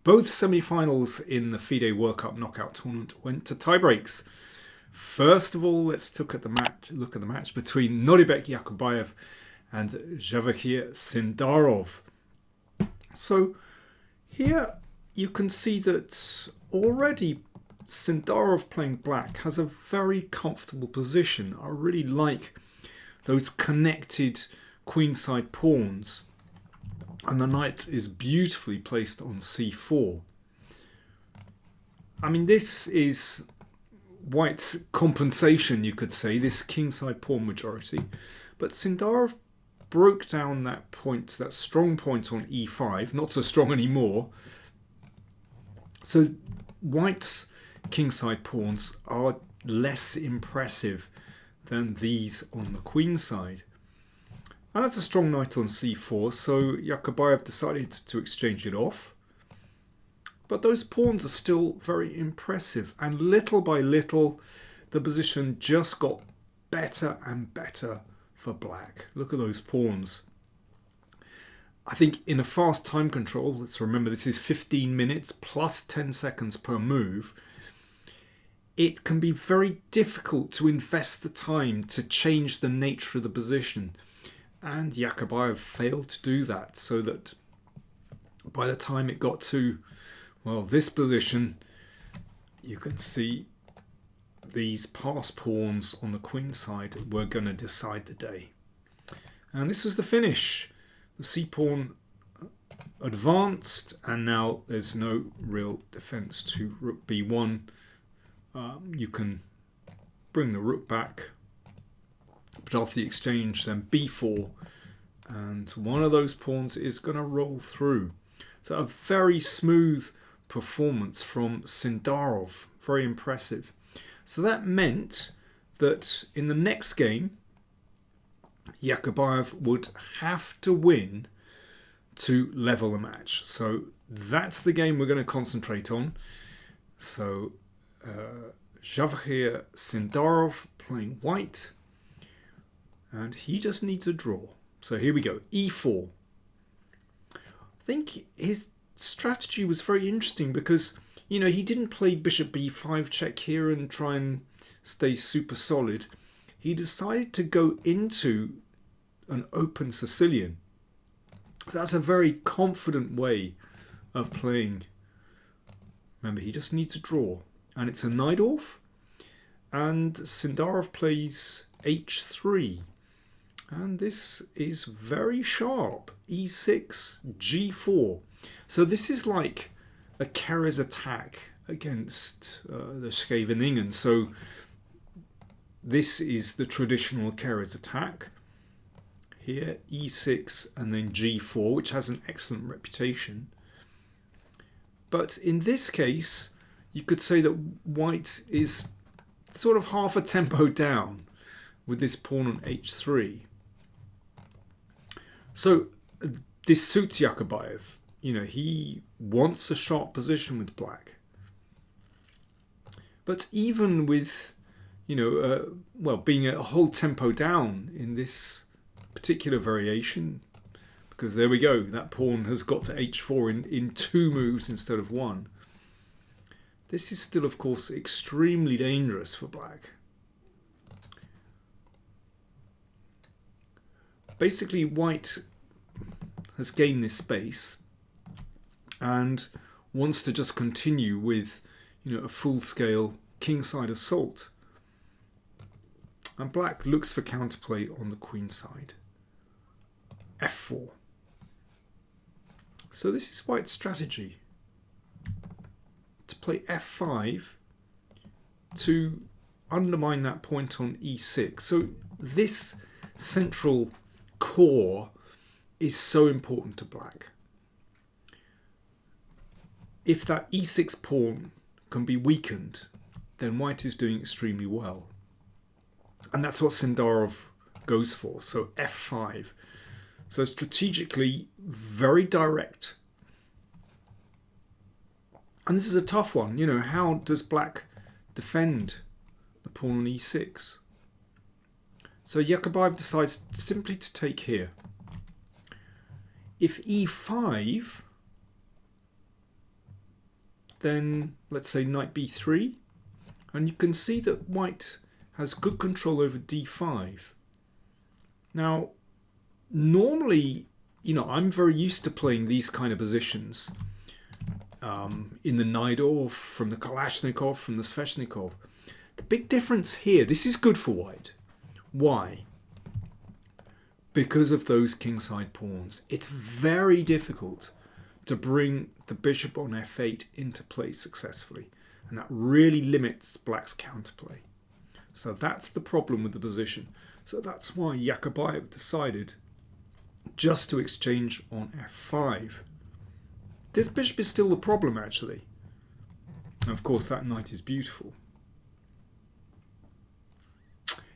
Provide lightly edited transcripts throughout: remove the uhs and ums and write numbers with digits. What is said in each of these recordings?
Both semi-finals in the FIDE World Cup knockout tournament went to tiebreaks. First of all, let's look at the match between Noribek Yakubayev and Javier Sindarov. So here you can see that already Sindarov playing black has a very comfortable position. I really like those connected queenside pawns. And the knight is beautifully placed on c4. I mean, this is white's compensation, you could say, this kingside pawn majority. But Sindarov broke down that point, that strong point on e5, not so strong anymore. So white's kingside pawns are less impressive than these on the queen side. And that's a strong knight on c4, so Yakubayev decided to exchange it off. But those pawns are still very impressive, and little by little the position just got better and better for black. Look at those pawns. I think in a fast time control, let's remember this is 15 minutes plus 10 seconds per move, it can be very difficult to invest the time to change the nature of the position. And Yakubayev failed to do that, so that by the time it got to, well, this position, you can see these passed pawns on the queen side were going to decide the day. And this was the finish. The c-pawn advanced, and now there's no real defense to rook b1. You can bring the rook back. But after the exchange, then b4, and one of those pawns is going to roll through. So a very smooth performance from Sindarov, very impressive. So that meant that in the next game, Yakubayev would have to win to level the match. So that's the game we're going to concentrate on. So Javier Sindarov playing white. And he just needs a draw. So here we go. e4. I think his strategy was very interesting because, you know, he didn't play bishop b5 check here and try and stay super solid. He decided to go into an open Sicilian. So that's a very confident way of playing. Remember, he just needs a draw. And it's a knight off. And Sindarov plays h3. And this is very sharp. e6, g4. So this is like a Keres attack against the Scheveningen. So this is the traditional Keres attack. Here, e6 and then g4, which has an excellent reputation. But in this case, you could say that white is sort of half a tempo down with this pawn on h3. So this suits Yakubayev. You know, he wants a sharp position with black. But even with, you know, well, being a whole tempo down in this particular variation, because there we go, that pawn has got to h4 in 2 moves instead of 1. This is still, of course, extremely dangerous for black. Basically, white has gained this space and wants to just continue with, you know, a full-scale kingside assault. And black looks for counterplay on the queen side. f4. So this is white's strategy, to play f5 to undermine that point on e6. So this central core is so important to black. If that e6 pawn can be weakened, then white is doing extremely well. And that's what Sindarov goes for. So f5. So strategically very direct. And this is a tough one. You know, how does black defend the pawn on e6? So Yakubayev decides simply to take here. If e5, then let's say knight b3. And you can see that white has good control over d5. Now, normally, I'm very used to playing these kind of positions in the Naidov, from the Kalashnikov, from the Sveshnikov. The big difference here, this is good for white. Why? Because of those kingside pawns. It's very difficult to bring the bishop on f8 into play successfully. And that really limits black's counterplay. So that's the problem with the position. So that's why Yakobayev decided just to exchange on f5. This bishop is still the problem, actually. And of course, that knight is beautiful.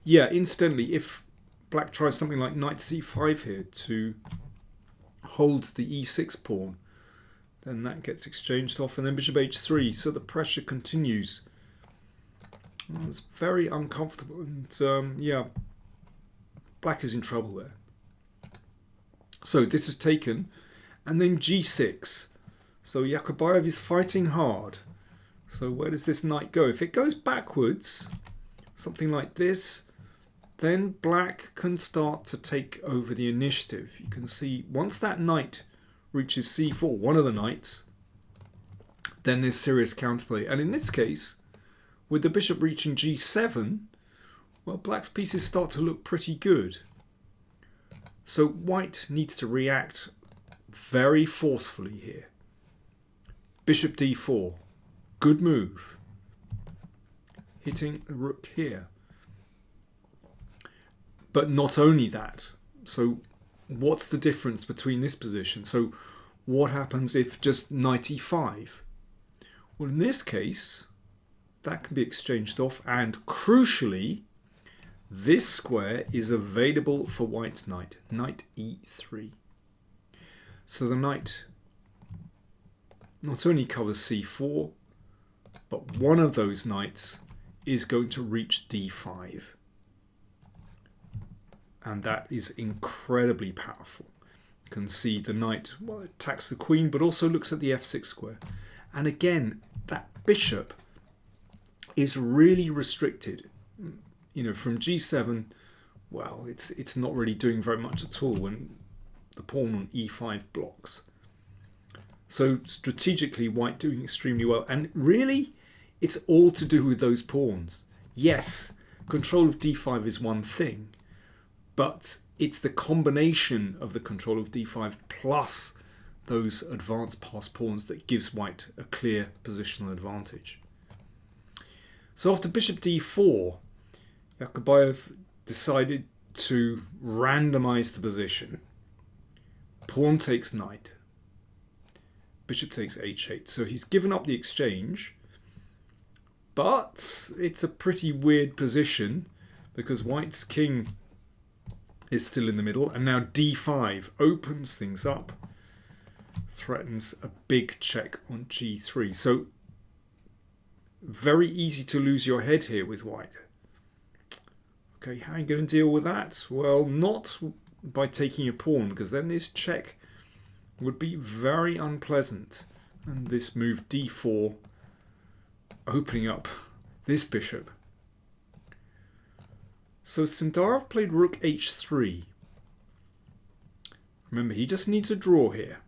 Yeah, incidentally, if black tries something like knight c5 here to hold the e6 pawn, then that gets exchanged off, and then bishop h3, so the pressure continues. Well, it's very uncomfortable, and yeah, black is in trouble there. So this is taken, and then g6. So Yakobayev is fighting hard. So where does this knight go? If it goes backwards, something like this, then black can start to take over the initiative. You can see once that knight reaches c4, one of the knights, then there's serious counterplay. And in this case, with the bishop reaching g7, well, black's pieces start to look pretty good. So white needs to react very forcefully here. Bishop d4, good move. Hitting the rook here. But not only that. So what's the difference between this position? So what happens if just knight e5? Well, in this case, that can be exchanged off, and crucially, this square is available for white's knight, knight e3. So the knight not only covers c4, but one of those knights is going to reach d5. And that is incredibly powerful. You can see the knight, well, attacks the queen, but also looks at the f6 square. And again, that bishop is really restricted. From g7, well, it's not really doing very much at all when the pawn on e5 blocks. So strategically, white doing extremely well. And really, it's all to do with those pawns. Yes, control of d5 is one thing, but it's the combination of the control of d5 plus those advanced passed pawns that gives white a clear positional advantage. So after bishop d4, Yakobayev decided to randomize the position. Pawn takes knight. Bishop takes h8. So he's given up the exchange, but it's a pretty weird position because white's king is still in the middle, and now d5 opens things up, threatens a big check on g3. So very easy to lose your head here with white. Okay, how are you going to deal with that? Well, not by taking a pawn, because then this check would be very unpleasant. And this move d4 opening up this bishop. So Sindarov played rook h3. Remember, he just needs a draw here.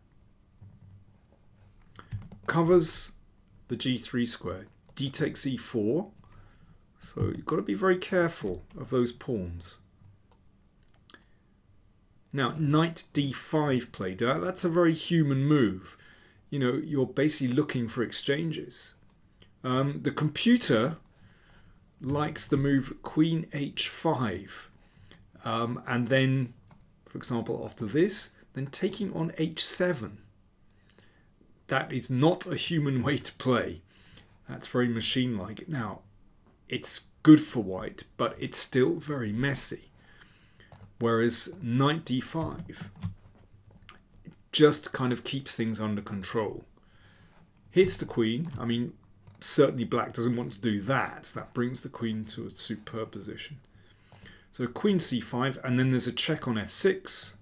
Covers the g3 square. D takes e4. So you've got to be very careful of those pawns. Now, knight d5 played. That's a very human move. You're basically looking for exchanges. The computer likes the move queen h5. And then, for example, after this, then taking on h7. That is not a human way to play. That's very machine-like. Now, it's good for white, but it's still very messy. Whereas knight d5 just kind of keeps things under control. Hits the queen. I mean, certainly black doesn't want to do that. That brings the queen to a superb position. So queen c5, and then there's a check on f6.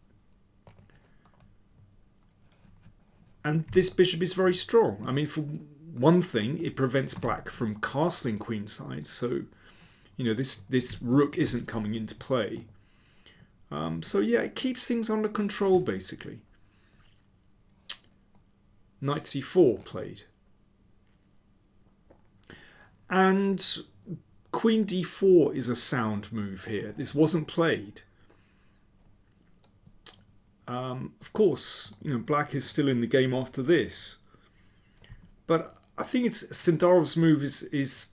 And this bishop is very strong. I mean, for one thing, it prevents black from castling queenside, so this rook isn't coming into play. So yeah, it keeps things under control basically. Knight c4 played. And queen d4 is a sound move here. This wasn't played. Of course, black is still in the game after this. But I think Sindarov's move is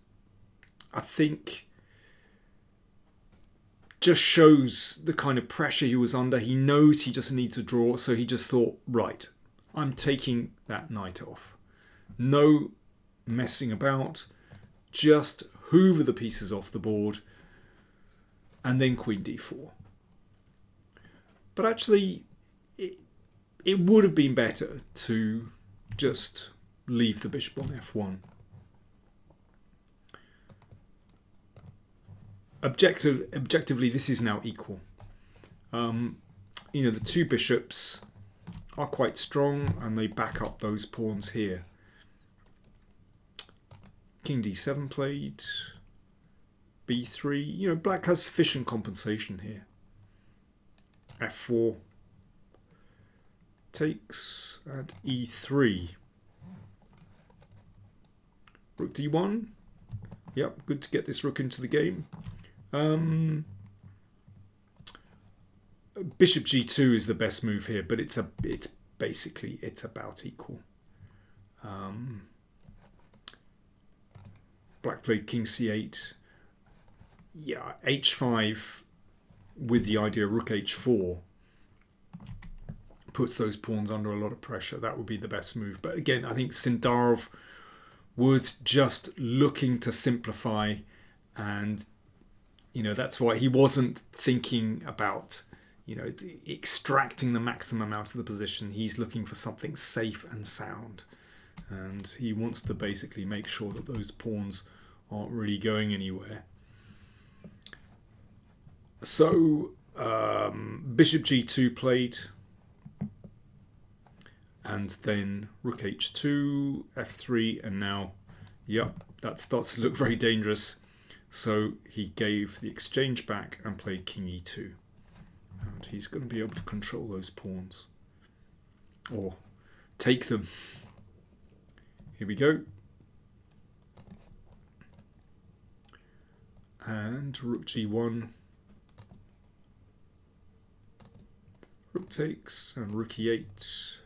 I think, just shows the kind of pressure he was under. He knows he just needs a draw, so he just thought, right, I'm taking that knight off. No messing about. Just hoover the pieces off the board. And then queen d4. But actually, it would have been better to just leave the bishop on f1. Objectively, this is now equal. The two bishops are quite strong and they back up those pawns here. King d7 played. b3. Black has sufficient compensation here. f4 takes, and e3. Rook d1. Yep, good to get this rook into the game. Bishop g2 is the best move here, but it's basically about equal. Black played king c8. Yeah, h5 with the idea of rook h4 puts those pawns under a lot of pressure. That would be the best move. But again, I think Sindarov was just looking to simplify, and that's why he wasn't thinking about extracting the maximum out of the position. He's looking for something safe and sound, and he wants to basically make sure that those pawns aren't really going anywhere. So bishop g2 played, and then rook h2, f3, and now, yep, that starts to look very dangerous. So he gave the exchange back and played king e2. And he's going to be able to control those pawns. Or take them. Here we go. And rook g1. Rook takes and rook e8.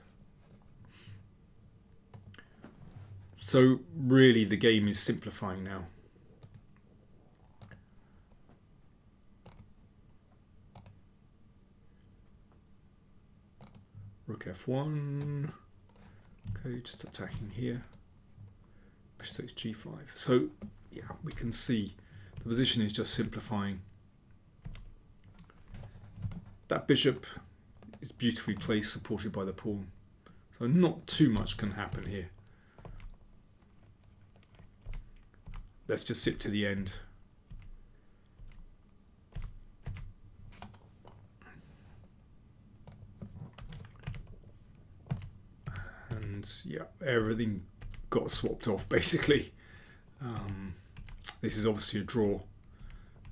So really the game is simplifying now. Rook f1. Okay, just attacking here. Bishop takes g5. So yeah, we can see the position is just simplifying. That bishop is beautifully placed, supported by the pawn. So not too much can happen here. Let's just sit to the end. And yeah, everything got swapped off basically. This is obviously a draw,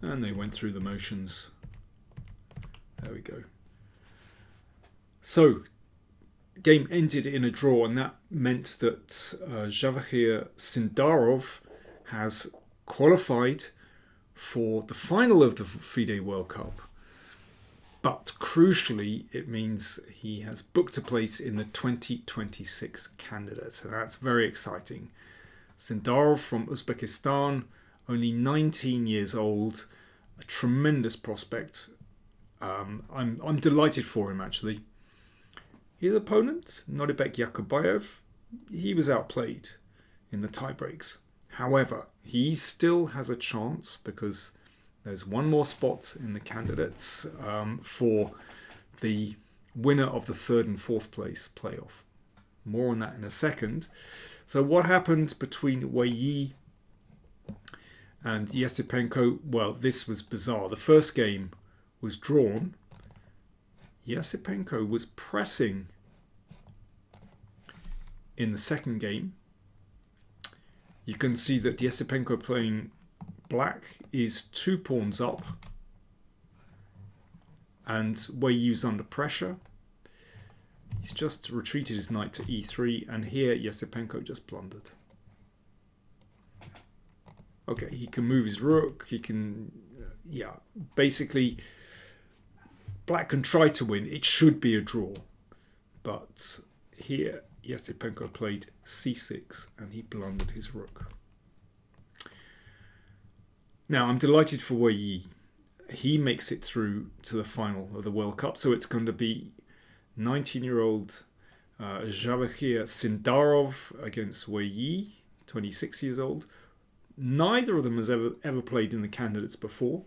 and they went through the motions. There we go. So game ended in a draw, and that meant that Jawahir Sindarov has qualified for the final of the FIDE World Cup. But crucially, it means he has booked a place in the 2026 candidates. And that's very exciting. Sindarov from Uzbekistan, only 19 years old, a tremendous prospect. I'm delighted for him, actually. His opponent, Nodibek Yakubayev, he was outplayed in the tiebreaks. However, he still has a chance because there's one more spot in the candidates for the winner of the 3rd and 4th place playoff. More on that in a second. So what happened between Wei Yi and Yesipenko? Well, this was bizarre. The first game was drawn. Yesipenko was pressing in the second game. You can see that Yesipenko playing black is 2 pawns up, and Wei Yi's under pressure. He's just retreated his knight to e3, and here Yesipenko just blundered. Okay, he can move his rook, he can, yeah, basically black can try to win. It should be a draw, but here Yesipenko played c6 and he blundered his rook. Now I'm delighted for Wei Yi. He makes it through to the final of the World Cup, so it's going to be 19-year-old Jawakhir Sindarov against Wei Yi, 26 years old. Neither of them has ever played in the candidates before,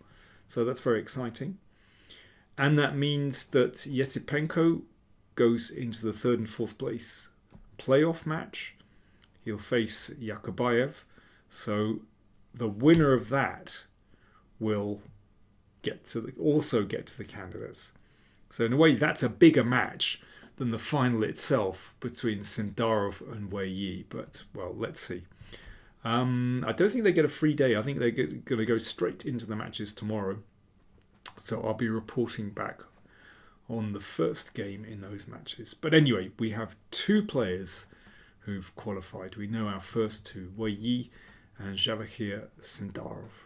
so that's very exciting. And that means that Yesipenko goes into the 3rd and 4th place playoff match. He'll face Yakubayev, so the winner of that will also get to the candidates. So in a way, that's a bigger match than the final itself between Sindarov and Wei Yi. But, well, let's see. I don't think they get a free day. I think they're going to go straight into the matches tomorrow. So I'll be reporting back on the first game in those matches. But anyway, we have 2 players who've qualified. We know our first 2, Wei Yi and Jawakhir Sindarov.